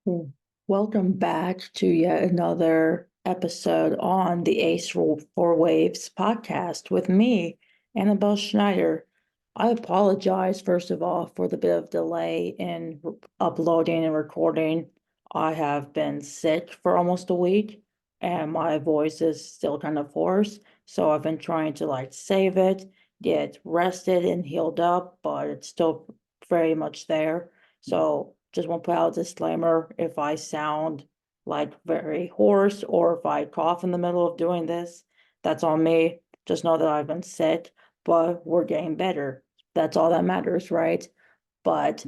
Well, welcome back to yet another episode on the Ace for Waves podcast with me, Annabelle Schneider. I apologize, first of all, for the bit of delay in uploading and recording. I have been sick for almost a week and my voice is still kind of hoarse. So I've been trying to save it, get rested and healed up, but it's still very much there. So just want to put out a disclaimer if I sound very hoarse or if I cough in the middle of doing this, that's on me. Just know that I've been sick, but we're getting better. That's all that matters, right? But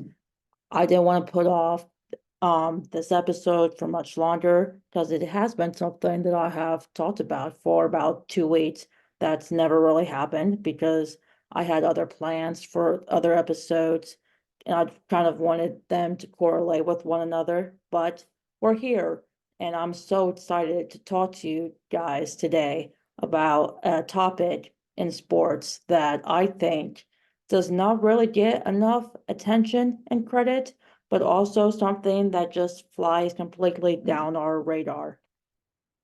I didn't want to put off this episode for much longer because it has been something that I have talked about for about 2 weeks. That's never really happened because I had other plans for other episodes and I kind of wanted them to correlate with one another, but we're here and I'm so excited to talk to you guys today about a topic in sports that I think does not really get enough attention and credit, but also something that just flies completely down our radar.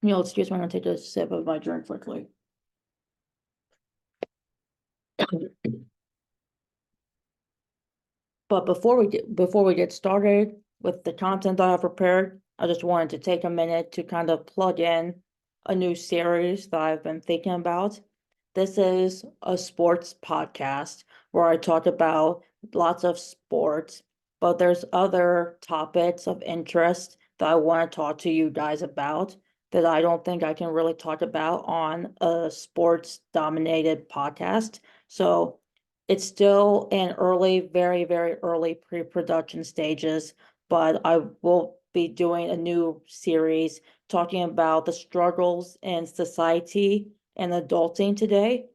Excuse me, I'm gonna take a sip of my drink quickly. But before we get started with the content I have prepared, I just wanted to take a minute to kind of plug in a new series that I've been thinking about. This is a sports podcast where I talk about lots of sports, but there's other topics of interest that I want to talk to you guys about that I don't think I can really talk about on a sports dominated podcast. So it's still in early, very, very early pre-production stages, but I will be doing a new series talking about the struggles in society and adulting today,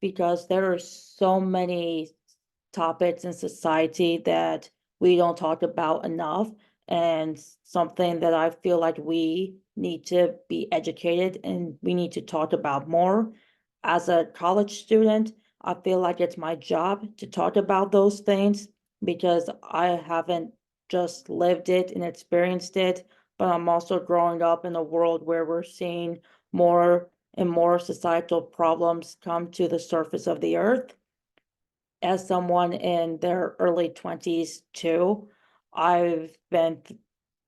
because there are so many topics in society that we don't talk about enough, and something that I feel like we need to be educated and we need to talk about more. As a college student, I feel like it's my job to talk about those things because I haven't just lived it and experienced it, but I'm also growing up in a world where we're seeing more and more societal problems come to the surface of the earth. As someone in their early 20s too, I've been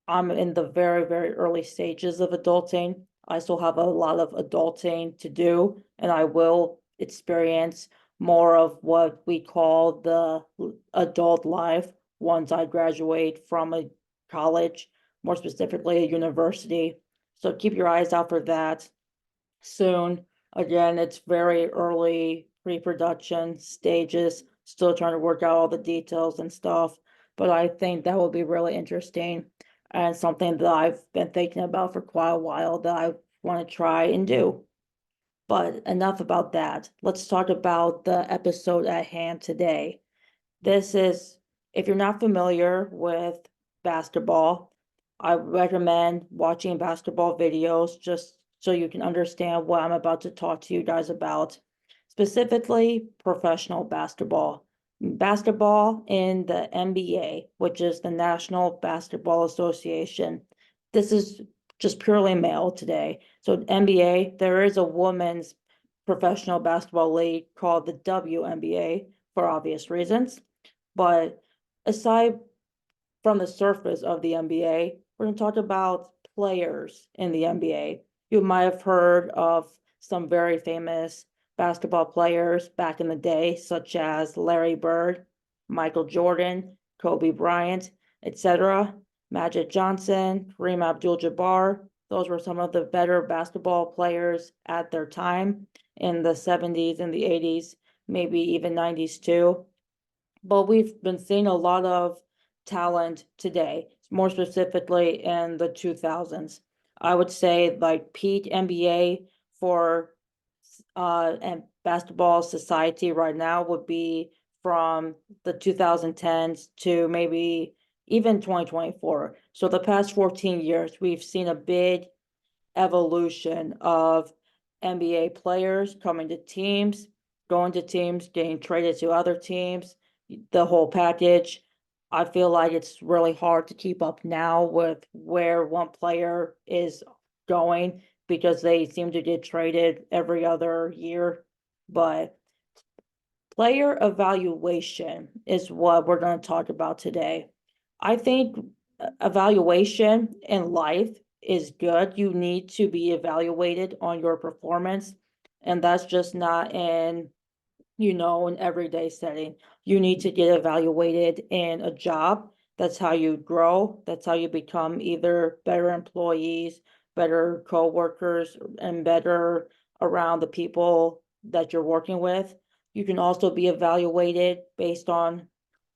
I'm in the very, very early stages of adulting. I still have a lot of adulting to do, and I will experience more of what we call the adult life once I graduate from a college, more specifically a university. So keep your eyes out for that soon. Again, it's very early pre-production stages, still trying to work out all the details and stuff, but I think that will be really interesting and something that I've been thinking about for quite a while that I want to try and do. But enough about that. Let's talk about the episode at hand today. This is, if you're not familiar with basketball, I recommend watching basketball videos just so you can understand what I'm about to talk to you guys about, specifically professional basketball. Basketball in the NBA, which is the National Basketball Association. This is just purely male today. So NBA, there is a women's professional basketball league called the WNBA for obvious reasons. But aside from the surface of the NBA, we're going to talk about players in the NBA. You might have heard of some very famous basketball players back in the day, such as Larry Bird, Michael Jordan, Kobe Bryant, etc. Magic Johnson, Kareem Abdul-Jabbar. Those were some of the better basketball players at their time in the 70s and the 80s, maybe even 90s too. But we've been seeing a lot of talent today, more specifically in the 2000s. I would say like peak NBA for and basketball society right now would be from the 2010s to maybe even 2024. So the past 14 years, we've seen a big evolution of NBA players coming to teams, going to teams, getting traded to other teams, the whole package. I feel like it's really hard to keep up now with where one player is going because they seem to get traded every other year. But player evaluation is what we're going to talk about today. I think evaluation in life is good. You need to be evaluated on your performance, and that's just not in an everyday setting. You need to get evaluated in a job. That's how you grow. That's how you become either better employees, better coworkers, and better around the people that you're working with. You can also be evaluated based on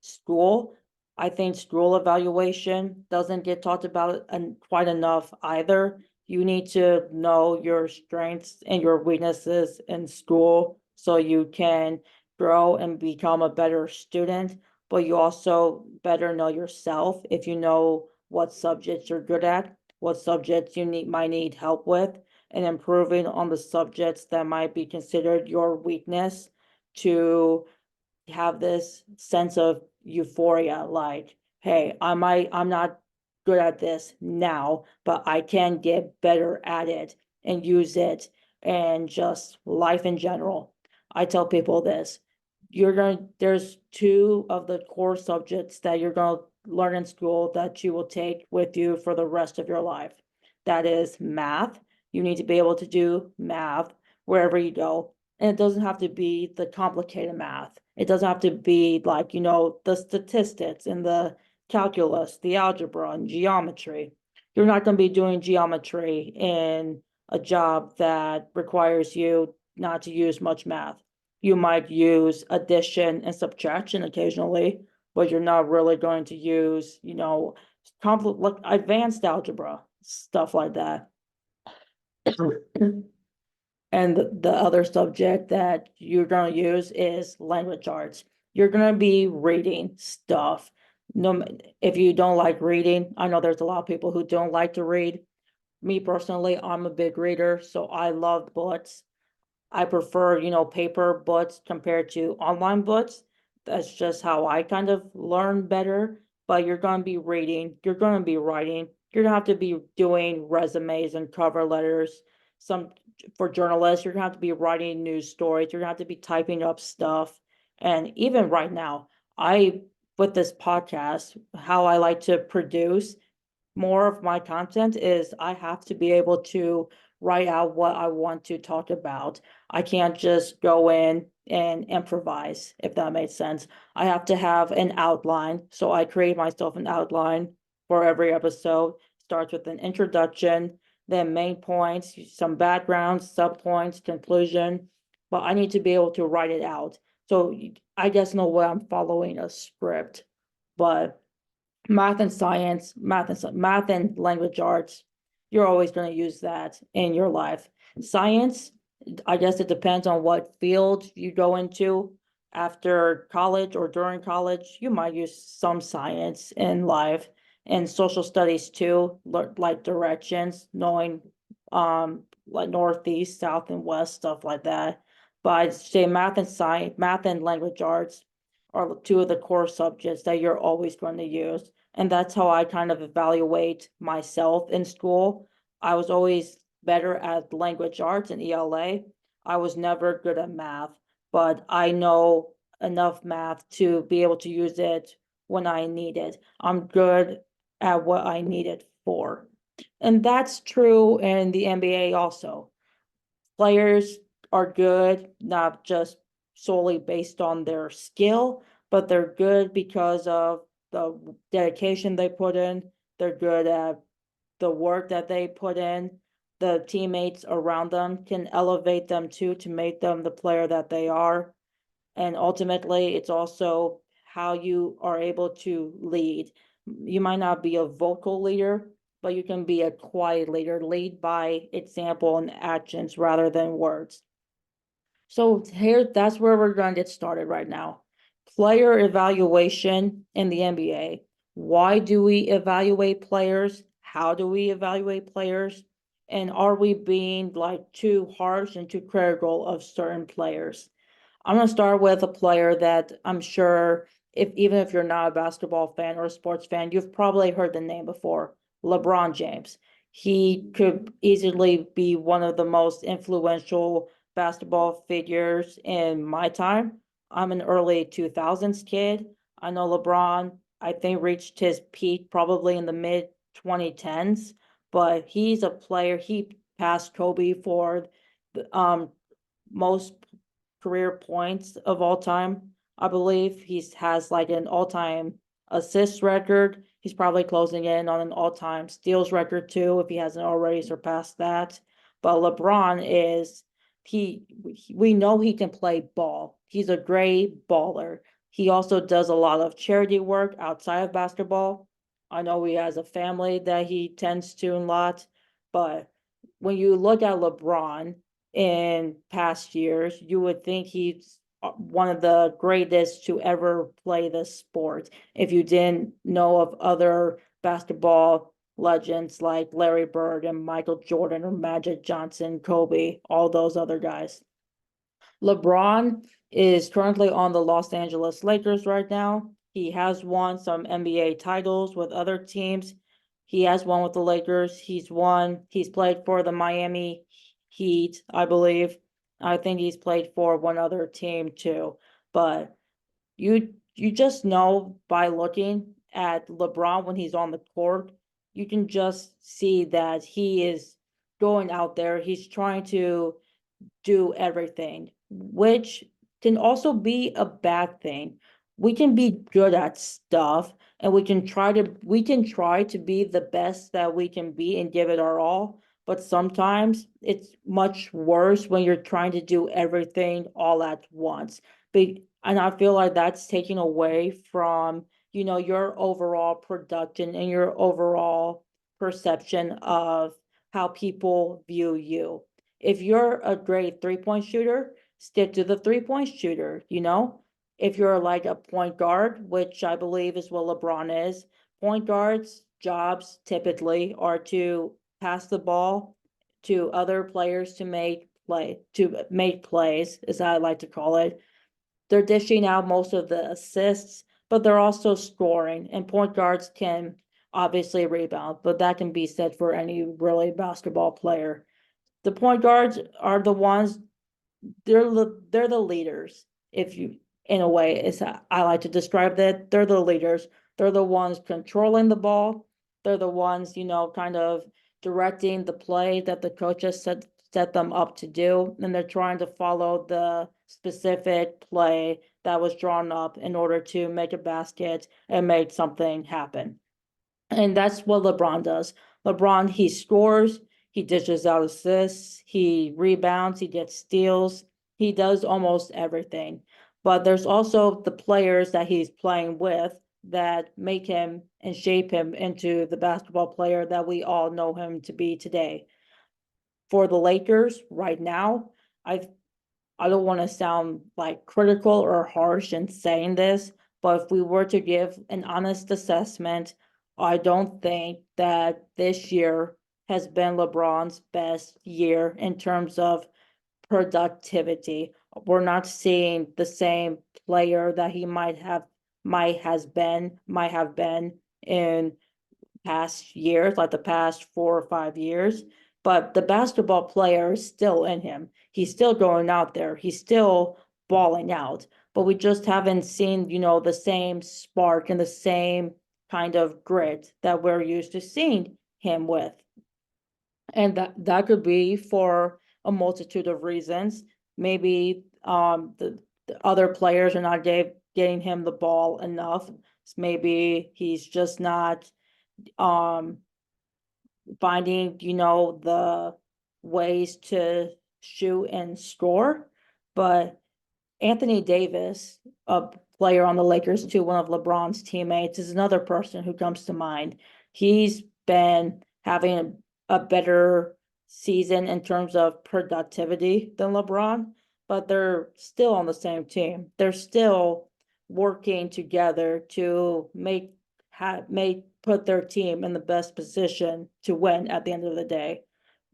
school. I think school evaluation doesn't get talked about quite enough either. You need to know your strengths and your weaknesses in school so you can grow and become a better student, but you also better know yourself if you know what subjects you're good at, what subjects you might need help with, and improving on the subjects that might be considered your weakness to have this sense of euphoria, like, hey, I'm not good at this now, but I can get better at it and use it, and just life in general. I tell people this. There's two of the core subjects that you're gonna learn in school that you will take with you for the rest of your life. That is math. You need to be able to do math wherever you go. And it doesn't have to be the complicated math. It doesn't have to be like, the statistics and the calculus, the algebra and geometry. You're not going to be doing geometry in a job that requires you not to use much math. You might use addition and subtraction occasionally, but you're not really going to use, like advanced algebra, stuff like that. And the other subject that you're going to use is language arts. You're going to be reading stuff. No, if you don't like reading, I know there's a lot of people who don't like to read. Me personally, I'm a big reader, so I love books. I prefer, paper books compared to online books. That's just how I kind of learn better. But you're going to be reading, you're going to be writing, you're going to have to be doing resumes and cover letters. Some for journalists, you're going to have to be writing news stories, you're going to have to be typing up stuff. And even right now, with this podcast, how I like to produce more of my content is I have to be able to write out what I want to talk about. I can't just go in and improvise, if that makes sense. I have to have an outline. So I create myself an outline for every episode. Starts with an introduction, then main points, some background, subpoints, conclusion. But I need to be able to write it out. So I guess in a way I'm following a script. But math and science, math and language arts, you're always going to use that in your life. Science, I guess it depends on what field you go into after college or during college. You might use some science in life, and social studies too, like directions, knowing like northeast, south, and west, stuff like that. But I'd say math and language arts are two of the core subjects that you're always going to use. And that's how I kind of evaluate myself in school. I was always better at language arts and ELA. I was never good at math, but I know enough math to be able to use it when I need it. I'm good at what I need it for. And that's true in the NBA also. Players are good, not just solely based on their skill, but they're good because of the dedication they put in. They're good at the work that they put in. The teammates around them can elevate them too to make them the player that they are. And ultimately, it's also how you are able to lead. You might not be a vocal leader, but you can be a quiet leader, lead by example and actions rather than words. So that's where we're going to get started right now. Player evaluation in the NBA. Why do we evaluate players? How do we evaluate players? And are we being like too harsh and too critical of certain players? I'm going to start with a player that I'm sure even if you're not a basketball fan or a sports fan, you've probably heard the name before, LeBron James. He could easily be one of the most influential basketball figures in my time. I'm an early 2000s kid. I know LeBron, I think, reached his peak probably in the mid 2010s, but he's a player. He passed Kobe for the most career points of all time. I believe he's has like an all-time assist record. He's probably closing in on an all-time steals record too, if he hasn't already surpassed that. But LeBron is we know he can play ball. He's a great baller. He also does a lot of charity work outside of basketball. I know he has a family that he tends to a lot, but when you look at LeBron in past years, you would think he's one of the greatest to ever play this sport. If you didn't know of other basketball legends like Larry Bird and Michael Jordan or Magic Johnson, Kobe, all those other guys. LeBron is currently on the Los Angeles Lakers right now. He has won some NBA titles with other teams. He has won with the Lakers. He's played for the Miami Heat, I believe. I think he's played for one other team too. But you just know by looking at LeBron when he's on the court, you can just see that he is going out there. He's trying to do everything, which can also be a bad thing. We can be good at stuff and we can try to be the best that we can be and give it our all, but sometimes it's much worse when you're trying to do everything all at once. And I feel like that's taking away from, your overall production and your overall perception of how people view you. If you're a great 3-point shooter, stick to the 3-point shooter, If you're like a point guard, which I believe is what LeBron is, point guards' jobs typically are to pass the ball to other players to make plays, as I like to call it. They're dishing out most of the assists, but they're also scoring, and point guards can obviously rebound, but that can be said for any really basketball player. The point guards are the ones, they're the leaders. If you, in a way, is I like to describe that they're the leaders. They're the ones controlling the ball. They're the ones, kind of directing the play that the coaches set them up to do, and they're trying to follow the specific play that was drawn up in order to make a basket and make something happen. And that's what LeBron does. LeBron, he scores, he dishes out assists, he rebounds, he gets steals, he does almost everything. But there's also the players that he's playing with that make him and shape him into the basketball player that we all know him to be today. For the Lakers right now, I don't want to sound like critical or harsh in saying this, but if we were to give an honest assessment, I don't think that this year has been LeBron's best year in terms of productivity. We're not seeing the same player that he might have been in past years, like the past 4 or 5 years. But the basketball player is still in him. He's still going out there. He's still balling out. But we just haven't seen, the same spark and the same kind of grit that we're used to seeing him with. And that could be for a multitude of reasons. Maybe the other players are not getting him the ball enough. Maybe he's just not finding, the ways to shoot and score. But Anthony Davis, a player on the Lakers too, one of LeBron's teammates, is another person who comes to mind. He's been having a better season in terms of productivity than LeBron, but they're still on the same team. They're still working together to put their team in the best position to win at the end of the day.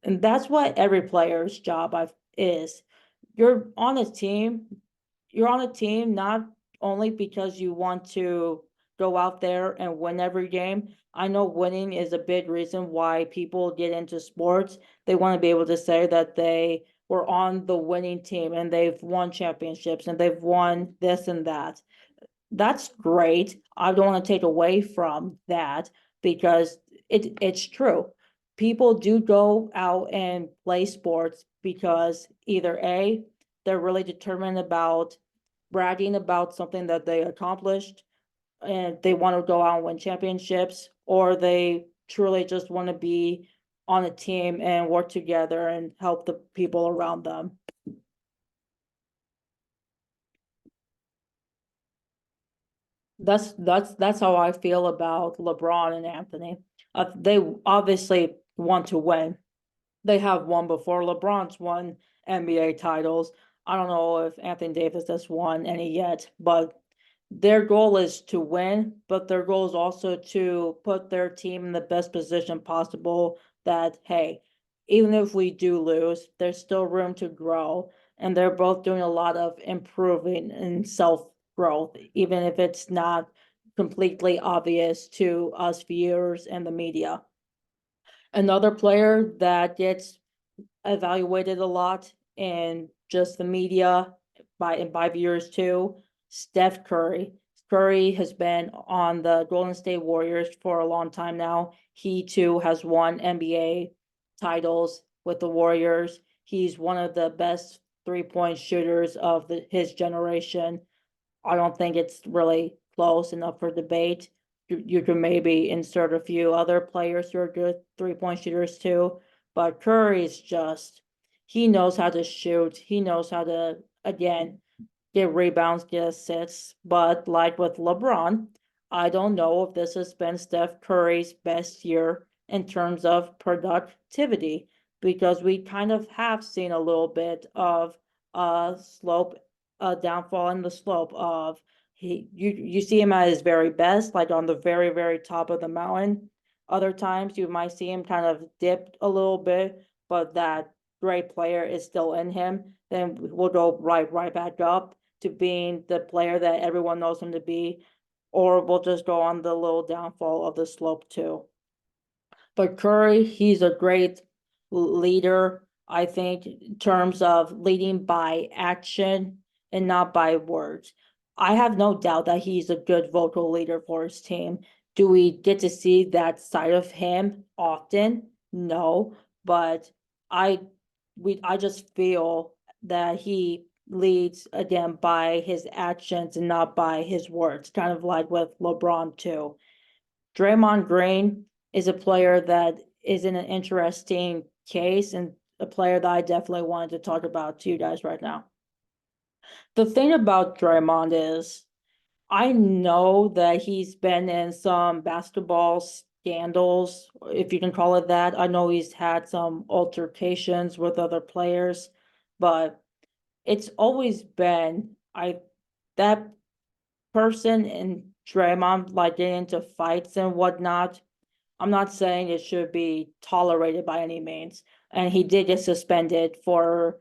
And that's what every player's job is. You're on a team not only because you want to go out there and win every game. I know winning is a big reason why people get into sports. They want to be able to say that they were on the winning team and they've won championships and they've won this and that. That's great. I don't want to take away from that because it's true. People do go out and play sports because either A, they're really determined about bragging about something that they accomplished and they want to go out and win championships, or they truly just want to be on a team and work together and help the people around them. That's how I feel about LeBron and Anthony. They obviously want to win. They have won before. LeBron's won NBA titles. I don't know if Anthony Davis has won any yet, but their goal is to win, but their goal is also to put their team in the best position possible that, hey, even if we do lose, there's still room to grow. And they're both doing a lot of improving and self growth, even if it's not completely obvious to us viewers and the media. Another player that gets evaluated a lot in just the media by viewers too, Steph Curry. Curry has been on the Golden State Warriors for a long time now. He too has won NBA titles with the Warriors. He's one of the best 3-point shooters of his generation. I don't think it's really close enough for debate. You can maybe insert a few other players who are good 3-point shooters too, but Curry's just, he knows how to shoot. He knows how to, again, get rebounds, get assists. But like with LeBron, I don't know if this has been Steph Curry's best year in terms of productivity, because we kind of have seen a little bit of a slope, a downfall in the slope of you see him at his very best, like on the very, very top of the mountain. Other times you might see him kind of dip a little bit, but that great player is still in him. Then we'll go right back up to being the player that everyone knows him to be, or we'll just go on the little downfall of the slope too. But Curry, he's a great leader, I think, in terms of leading by action and not by words. I have no doubt that he's a good vocal leader for his team. Do we get to see that side of him often? No, but I I just feel that he leads again by his actions and not by his words, kind of like with LeBron too. Draymond Green is a player that is in an interesting case and a player that I definitely wanted to talk about to you guys right now. The thing about Draymond is I know that he's been in some basketball scandals, if you can call it that. I know he's had some altercations with other players, but it's always been that person and Draymond like getting into fights and whatnot. I'm not saying it should be tolerated by any means. And he did get suspended for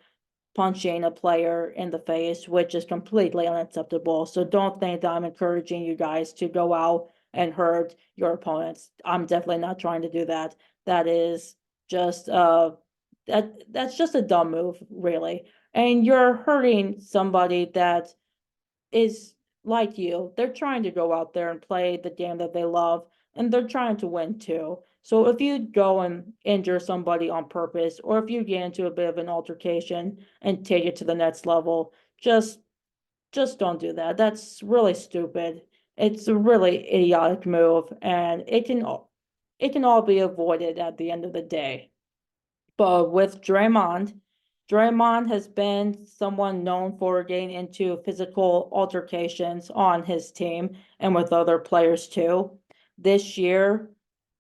punching a player in the face, which is completely unacceptable. So don't think that I'm encouraging you guys to go out and hurt your opponents. I'm definitely not trying to do that. That is just that's just a dumb move, really. And you're hurting somebody that is like you. They're trying to go out there and play the game that they love, and they're trying to win too. So if you go and injure somebody on purpose, or if you get into a bit of an altercation and take it to the next level, just don't do that. That's really stupid. It's a really idiotic move, and it can all be avoided at the end of the day. But with Draymond has been someone known for getting into physical altercations on his team and with other players too. This year,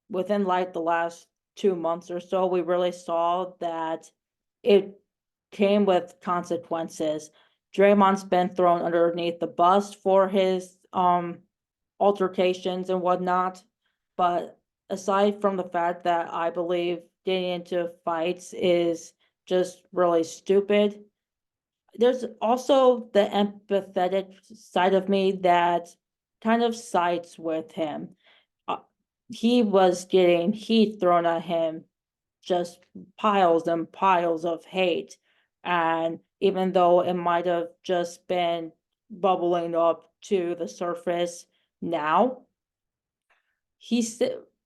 within like the last 2 months or so, we really saw that it came with consequences. Draymond's been thrown underneath the bus for his altercations and whatnot. But aside from the fact that I believe getting into fights is just really stupid, there's also the empathetic side of me that kind of sides with him. Uh, he was getting heat thrown at him, just piles and piles of hate. And even though it might have just been bubbling up to the surface now, he's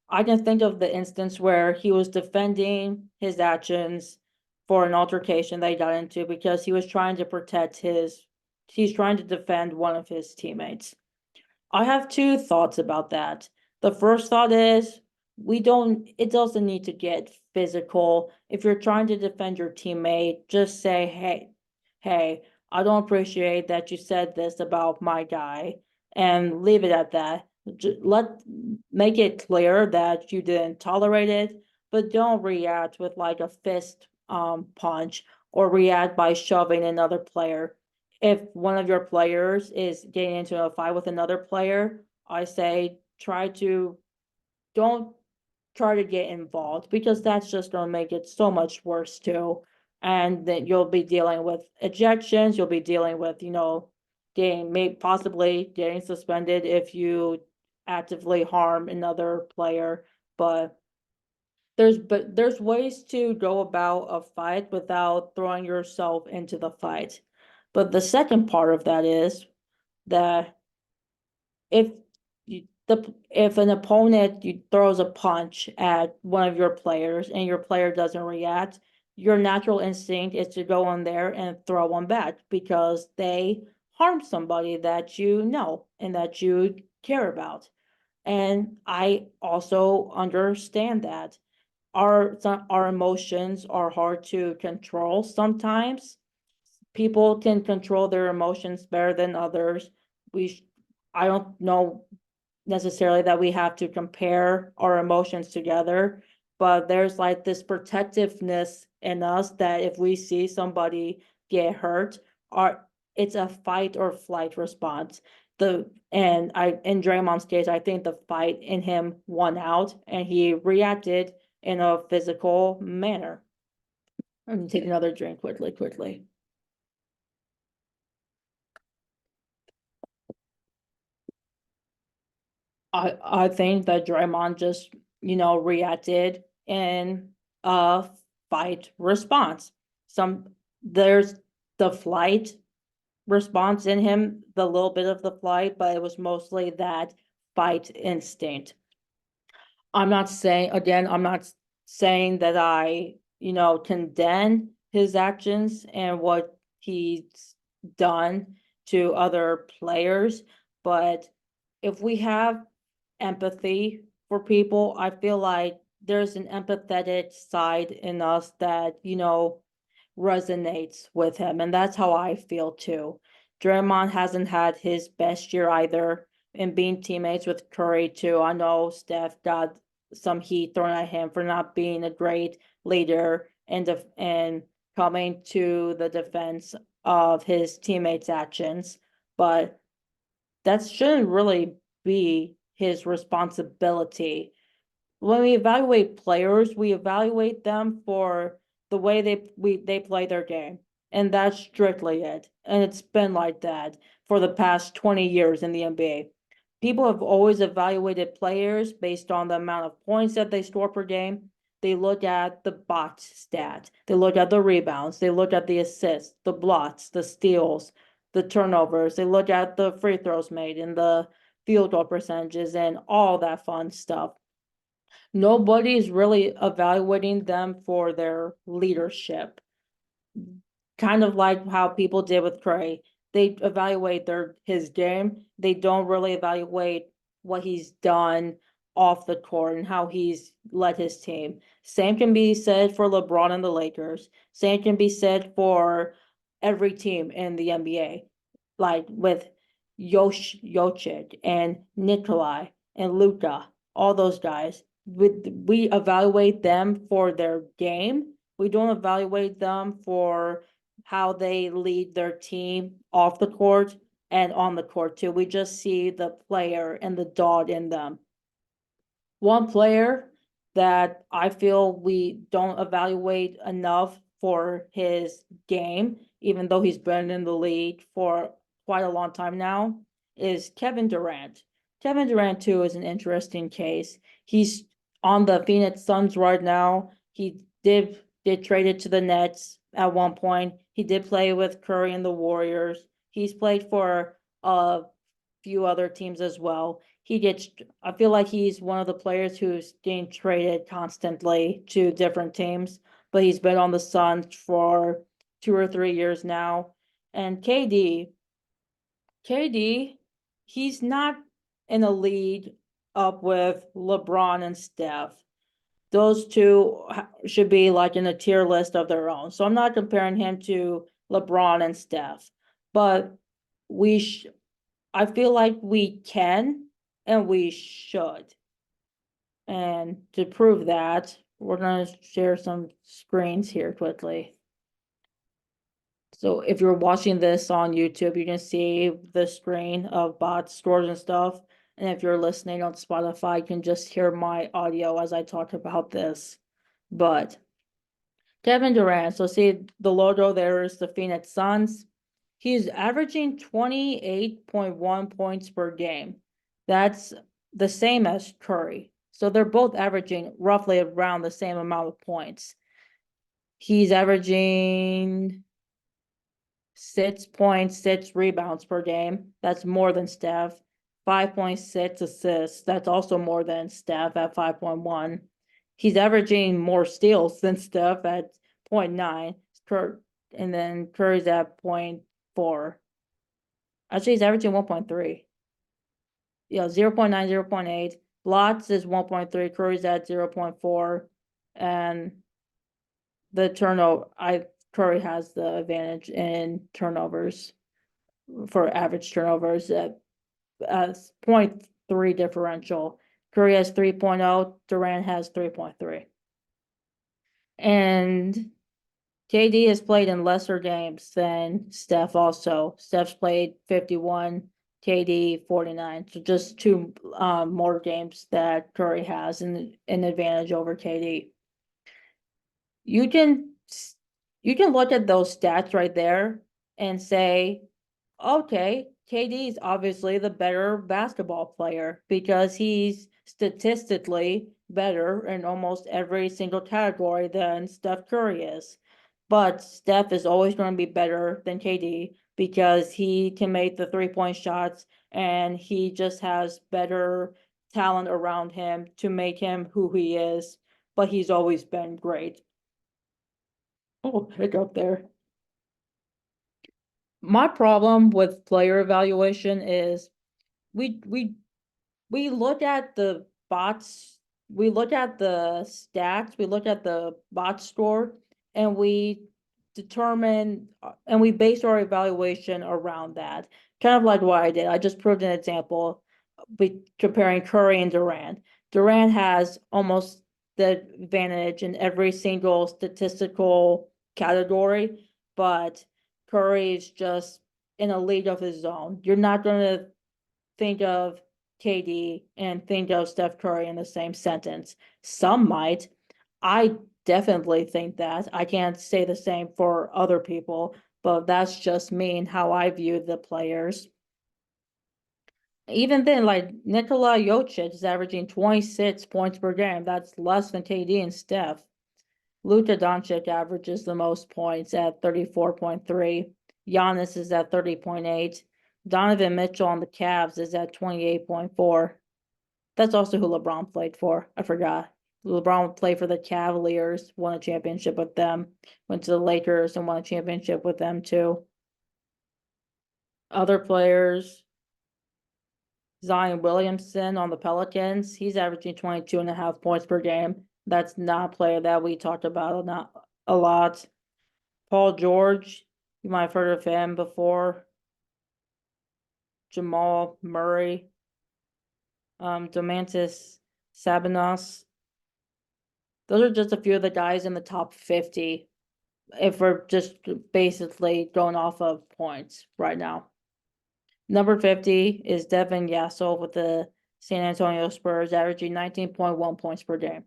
I can think of the instance where he was defending his actions for an altercation they got into because he was trying to protect he's trying to defend one of his teammates. I have two thoughts about that. The first thought is it doesn't need to get physical. If you're trying to defend your teammate, just say, hey, I don't appreciate that you said this about my guy, and leave it at that. Make it clear that you didn't tolerate it, but don't react with like a fist punch or react by shoving another player. If one of your players is getting into a fight with another player, I say don't try to get involved, because that's just gonna make it so much worse too. And then you'll be dealing with ejections, you'll be dealing with, possibly getting suspended if you actively harm another player. But there's ways to go about a fight without throwing yourself into the fight. But the second part of that is that if if an opponent throws a punch at one of your players and your player doesn't react, your natural instinct is to go on there and throw one back because they harmed somebody that you know and that you care about. And I also understand that our emotions are hard to control sometimes. People can control their emotions better than others. I don't know necessarily that we have to compare our emotions together, but there's like this protectiveness in us that if we see somebody get hurt, it's a fight or flight response. In Draymond's case, I think the fight in him won out and he reacted in a physical manner. I'm gonna take another drink quickly. I think that Draymond just, reacted in a fight response. There's the flight response in him, the little bit of the flight, but it was mostly that fight instinct. I'm not saying that I, condemn his actions and what he's done to other players, but if we have empathy for people, I feel like there's an empathetic side in us that, resonates with him, and that's how I feel too. Draymond hasn't had his best year either, and being teammates with Curry too. I know Steph got some heat thrown at him for not being a great leader and coming to the defense of his teammates' actions, but that shouldn't really be his responsibility. When we evaluate players, we evaluate them for the way they play their game. And that's strictly it. And it's been like that for the past 20 years in the NBA. People have always evaluated players based on the amount of points that they score per game. They look at the box stat. They look at the rebounds. They look at the assists, the blocks, the steals, the turnovers. They look at the free throws made and the field goal percentages and all that fun stuff. Nobody's really evaluating them for their leadership. Kind of like how people did with Curry. They evaluate his game. They don't really evaluate what he's done off the court and how he's led his team. Same can be said for LeBron and the Lakers. Same can be said for every team in the NBA, like with Jokic and Nikolai and Luka, all those guys. We evaluate them for their game. We don't evaluate them for how they lead their team off the court and on the court too. We just see the player and the dog in them. One player that I feel we don't evaluate enough for his game, even though he's been in the league for quite a long time now, is Kevin Durant. Kevin Durant, too, is an interesting case. He's on the Phoenix Suns right now. He did traded to the Nets at one point. He did play with Curry and the Warriors. He's played for a few other teams as well. I feel like he's one of the players who's getting traded constantly to different teams, but he's been on the Suns for 2 or 3 years now. And KD, he's not in a league up with LeBron and Steph. Those two should be like in a tier list of their own. So I'm not comparing him to LeBron and Steph, but I feel like we can and we should. And to prove that, we're going to share some screens here quickly. So if you're watching this on YouTube, you can see the screen of bot stores and stuff. And if you're listening on Spotify, you can just hear my audio as I talk about this. But Kevin Durant, so see the logo there is the Phoenix Suns. He's averaging 28.1 points per game. That's the same as Curry. So they're both averaging roughly around the same amount of points. He's averaging 6.6 rebounds per game. That's more than Steph. 5.6 assists. That's also more than Steph at 5.1. He's averaging more steals than Steph at 0.9. And then Curry's at 0.4. Actually, he's averaging 1.3. Yeah, 0.9, 0.8. Blocks is 1.3. Curry's at 0.4. And the Curry has the advantage in turnovers for average turnovers at 0.3 differential. Curry has 3.0, Durant has 3.3. And KD has played in lesser games than Steph also. Steph's played 51, KD 49. So just two more games that Curry has an advantage over KD. You can look at those stats right there and say, okay, KD is obviously the better basketball player because he's statistically better in almost every single category than Steph Curry is. But Steph is always going to be better than KD because he can make the 3-point shots and he just has better talent around him to make him who he is. But he's always been great. Oh, hiccup there. My problem with player evaluation is we look at the bots, we look at the stats, we look at the bot score, and we determine and we base our evaluation around that. Kind of like what I did. I just proved an example comparing Curry and Durant. Durant has almost the advantage in every single statistical category, but Curry is just in a league of his own. You're not going to think of KD and think of Steph Curry in the same sentence. Some might. I definitely think that. I can't say the same for other people, but that's just me and how I view the players. Even then, like Nikola Jokic is averaging 26 points per game. That's less than KD and Steph. Luka Doncic averages the most points at 34.3. Giannis is at 30.8. Donovan Mitchell on the Cavs is at 28.4. That's also who LeBron played for. I forgot. LeBron played for the Cavaliers, won a championship with them, went to the Lakers and won a championship with them too. Other players, Zion Williamson on the Pelicans, he's averaging 22.5 points per game. That's not a player that we talked about not a lot. Paul George, you might have heard of him before. Jamal Murray, Domantas Sabonis. Those are just a few of the guys in the top 50 if we're just basically going off of points right now. Number 50 is Devin Vassell with the San Antonio Spurs, averaging 19.1 points per game.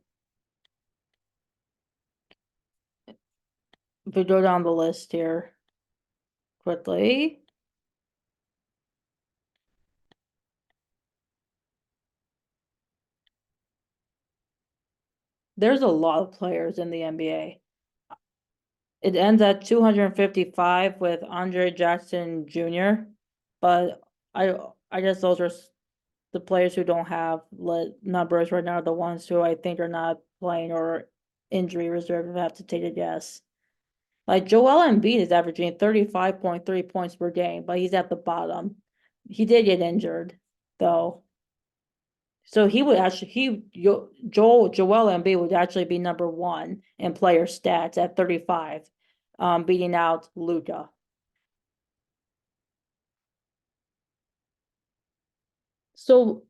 if we go down the list here quickly. There's a lot of players in the NBA. It ends at 255 with Andre Jackson Jr., but I guess those are the players who don't have numbers right now are the ones who I think are not playing or injury reserve. I have to take a guess. Like Joel Embiid is averaging 35.3 points per game, but he's at the bottom. He did get injured though. So he would actually Joel Embiid would actually be number one in player stats at 35, beating out Luka. So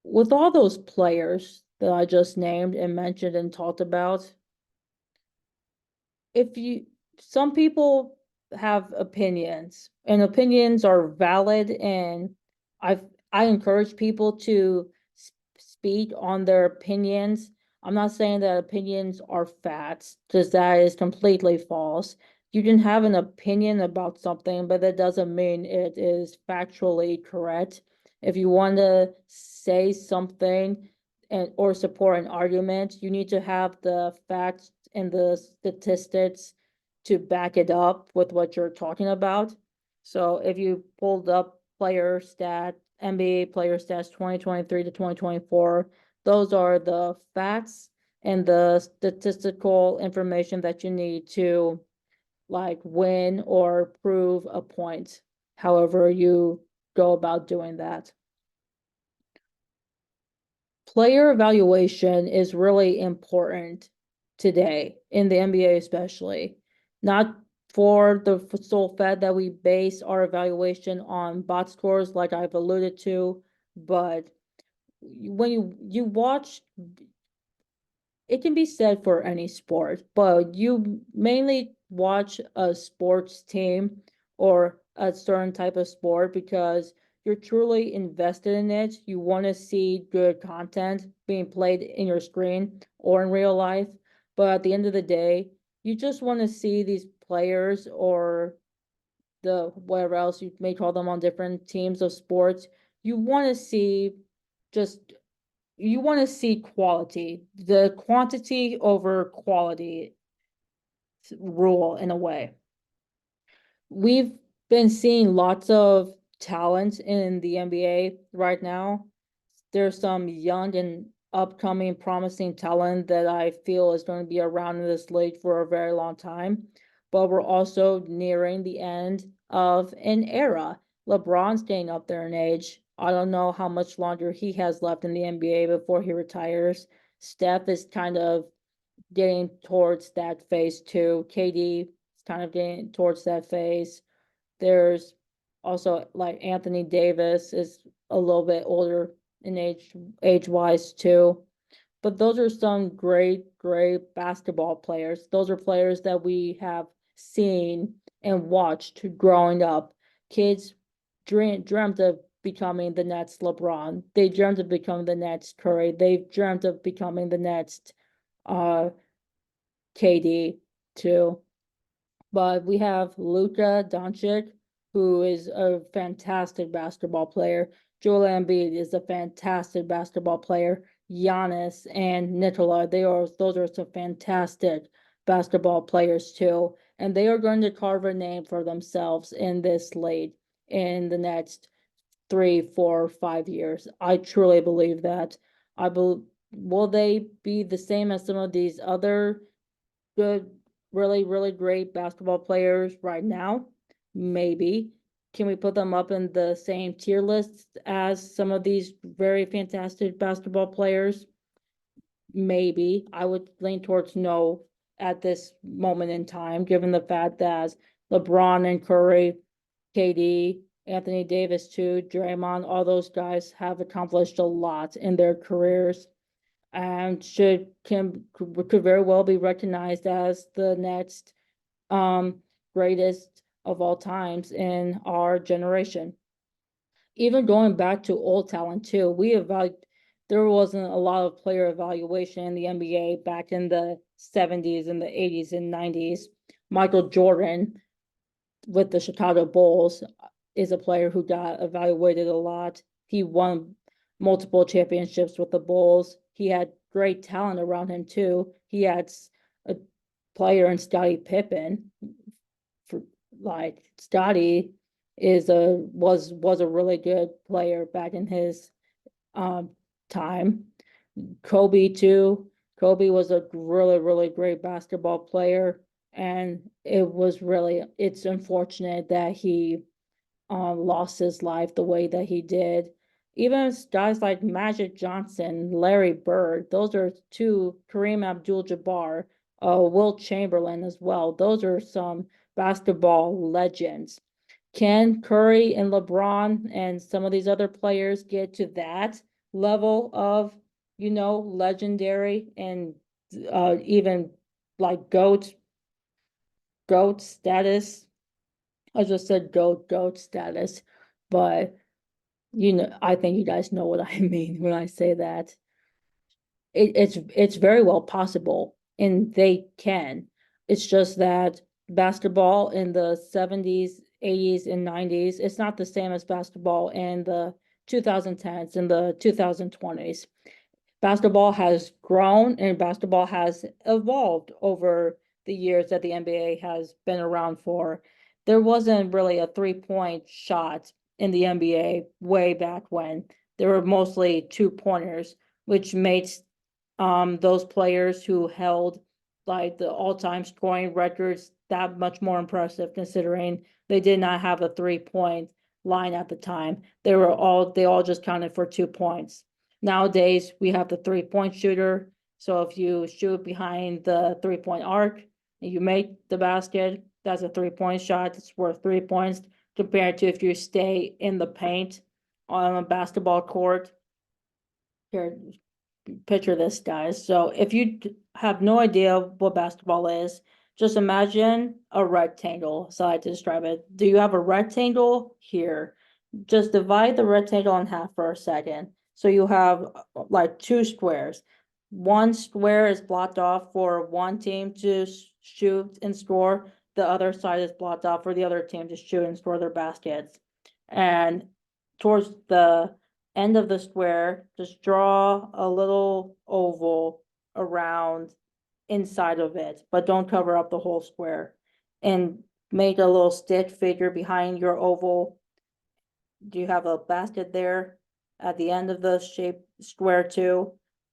with all those players that I just named and mentioned and talked about, if you some people have opinions and opinions are valid, and I I encourage people to speak on their opinions. I'm not saying that opinions are facts, because that is completely false. You can have an opinion about something, but that doesn't mean it is factually correct. If you want to say something or support an argument, you need to have the facts and the statistics to back it up with what you're talking about. So if you pulled up NBA player stats 2023 to 2024, those are the facts and the statistical information that you need to like win or prove a point, however you go about doing that. Player evaluation is really important today in the NBA, especially. Not for the sole fact that we base our evaluation on box scores, like I've alluded to, but when you watch, it can be said for any sport, but you mainly watch a sports team or a certain type of sport because you're truly invested in it. You want to see good content being played in your screen or in real life. But at the end of the day, you just want to see these players or the whatever else you may call them on different teams of sports. You want to see just you want to see quality, the quantity over quality rule in a way. We've been seeing lots of talent in the NBA right now. There's some young and upcoming promising talent that I feel is going to be around in this league for a very long time. But we're also nearing the end of an era. LeBron's getting up there in age. I don't know how much longer he has left in the NBA before he retires. Steph is kind of getting towards that phase too. KD is kind of getting towards that phase. There's also like Anthony Davis is a little bit older in age wise too. But those are some great basketball players. Those are players that we have seen and watched growing up. Kids dreamt of becoming the next LeBron. They dreamt of becoming the next Curry. They dreamt of becoming the next uh KD too. But we have Luka Doncic, who is a fantastic basketball player. Joel Embiid is a fantastic basketball player. Giannis and Nikola, those are some fantastic basketball players too. And they are going to carve a name for themselves in this league in the next 3, 4, 5 years. I truly believe that. Will they be the same as some of these other good, really great basketball players right now? Maybe. Can we put them up in the same tier list as some of these very fantastic basketball players? Maybe. I would lean towards no at this moment in time, given the fact that LeBron and Curry, KD, Anthony Davis too, Draymond, all those guys have accomplished a lot in their careers and could very well be recognized as the next greatest of all times in our generation. Even going back to old talent too, there wasn't a lot of player evaluation in the NBA back in the 70s and the 80s and 90s. Michael Jordan with the Chicago Bulls is a player who got evaluated a lot. He won multiple championships with the Bulls. He had great talent around him too. He had a player in Scottie Pippen. For like Scottie was a really good player back in his time. Kobe too. Kobe was a really, really great basketball player, and it's unfortunate that he lost his life the way that he did. Even guys like Magic Johnson, Larry Bird, those are two, Kareem Abdul-Jabbar, Wilt Chamberlain as well. Those are some basketball legends. Can Curry and LeBron and some of these other players get to that level of, legendary and even like GOAT status? I just said GOAT status, but I think you guys know what I mean when I say that. It's very well possible, and they can. It's just that basketball in the 70s, 80s, and 90s, it's not the same as basketball in the 2010s and the 2020s. Basketball has grown and basketball has evolved over the years that the NBA has been around for. There wasn't really a 3-point shot in the NBA way back when. There were mostly 2-pointers, which makes those players who held like the all-time scoring records that much more impressive, considering they did not have a 3-point line at the time. They all just counted for 2 points. Nowadays, we have the 3-point shooter. So if you shoot behind the 3-point arc and you make the basket, that's a 3-point shot. It's worth 3 points, compared to if you stay in the paint on a basketball court. Here, picture this, guys. So if you have no idea what basketball is, just imagine a rectangle. So I like to describe it. Do you have a rectangle here? Just divide the rectangle in half for a second. So you have like 2 squares. One square is blocked off for one team to shoot and score. The other side is blocked off for the other team to shoot and score their baskets. And towards the end of the square, just draw a little oval around inside of it, but don't cover up the whole square. And make a little stick figure behind your oval. Do you have a basket there at the end of the shape square too?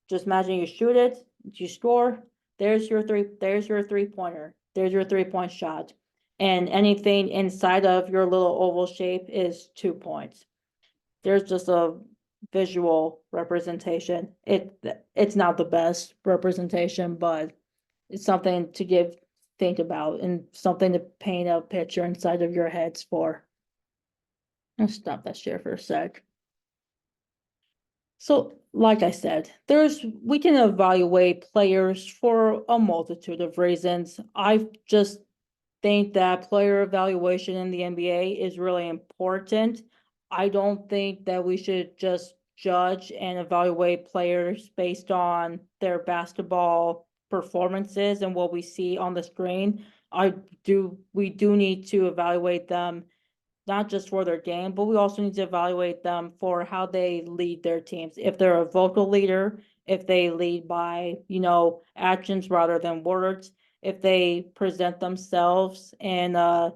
Just imagine you shoot it, you score, there's your 3-pointer. There's your 3-point shot. And anything inside of your little oval shape is 2 points. There's just a visual representation. It's not the best representation, but it's something to think about and something to paint a picture inside of your heads for. I'll stop that share for a sec. So, like I said, we can evaluate players for a multitude of reasons. I just think that player evaluation in the NBA is really important. I don't think that we should just judge and evaluate players based on their basketball performances and what we see on the screen. We do need to evaluate them not just for their game, but we also need to evaluate them for how they lead their teams. If they're a vocal leader, if they lead by, actions rather than words, if they present themselves in a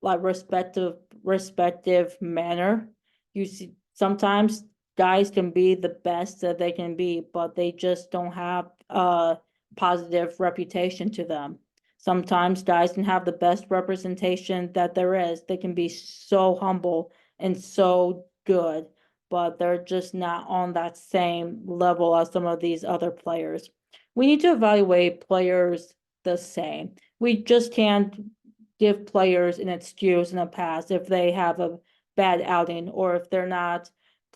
like respective manner. You see, sometimes guys can be the best that they can be, but they just don't have a positive reputation to them. Sometimes guys can have the best representation that there is. They can be so humble and so good, but they're just not on that same level as some of these other players. We need to evaluate players the same. We just can't give players an excuse in the past if they have a bad outing or if they're not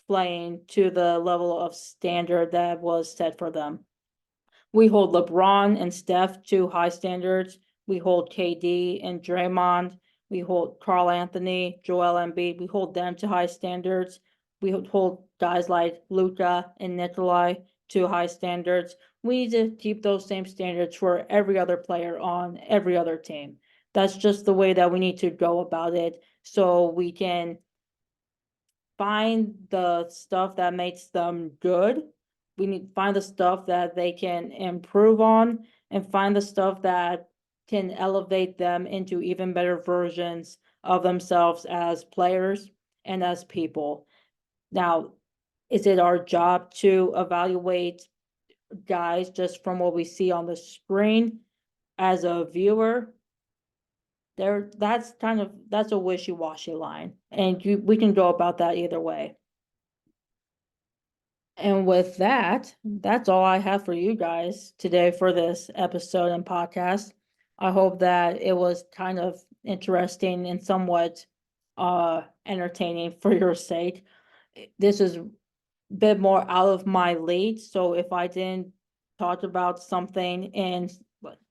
playing to the level of standard that was set for them. We hold LeBron and Steph to high standards. We hold KD and Draymond. We hold Karl Anthony, Joel Embiid. We hold them to high standards. We hold guys like Luka and Nikolai to high standards. We need to keep those same standards for every other player on every other team. That's just the way that we need to go about it, so we can find the stuff that makes them good. We need to find the stuff that they can improve on, and find the stuff that can elevate them into even better versions of themselves as players and as people. Now, is it our job to evaluate guys just from what we see on the screen as a viewer? That's a wishy-washy line, and we can go about that either way. And with that, that's all I have for you guys today for this episode and podcast. I hope that it was kind of interesting and somewhat entertaining for your sake. This is a bit more out of my league, so if I didn't talk about something in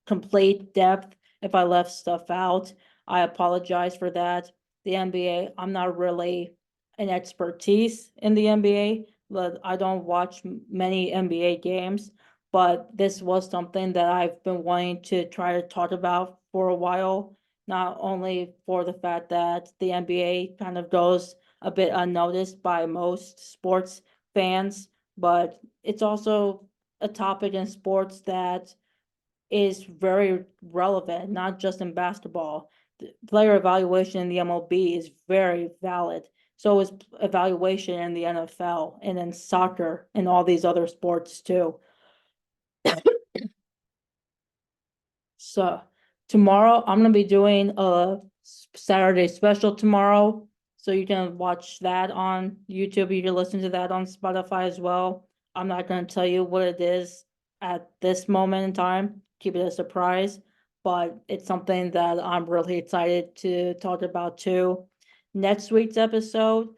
complete depth, if I left stuff out, I apologize for that. The NBA, I'm not really an expertise in the NBA. But I don't watch many NBA games, but this was something that I've been wanting to try to talk about for a while. Not only for the fact that the NBA kind of goes a bit unnoticed by most sports fans, but it's also a topic in sports that is very relevant, not just in basketball. The player evaluation in the MLB is very valid. So is evaluation in the NFL and in soccer and all these other sports too. So tomorrow I'm gonna be doing a Saturday special tomorrow. So you can watch that on YouTube. You can listen to that on Spotify as well. I'm not gonna tell you what it is at this moment in time. Keep it a surprise, but it's something that I'm really excited to talk about too. Next week's episode,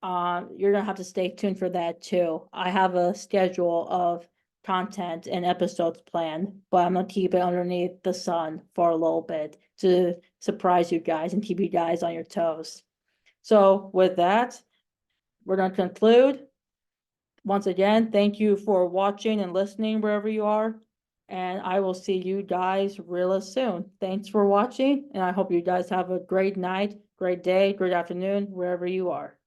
you're gonna have to stay tuned for that too. I have a schedule of content and episodes planned, but I'm gonna keep it underneath the sun for a little bit to surprise you guys and keep you guys on your toes. So with that, we're gonna conclude. Once again, thank you for watching and listening wherever you are, and I will see you guys real soon. Thanks for watching, and I hope you guys have a great night, great day, great afternoon, wherever you are.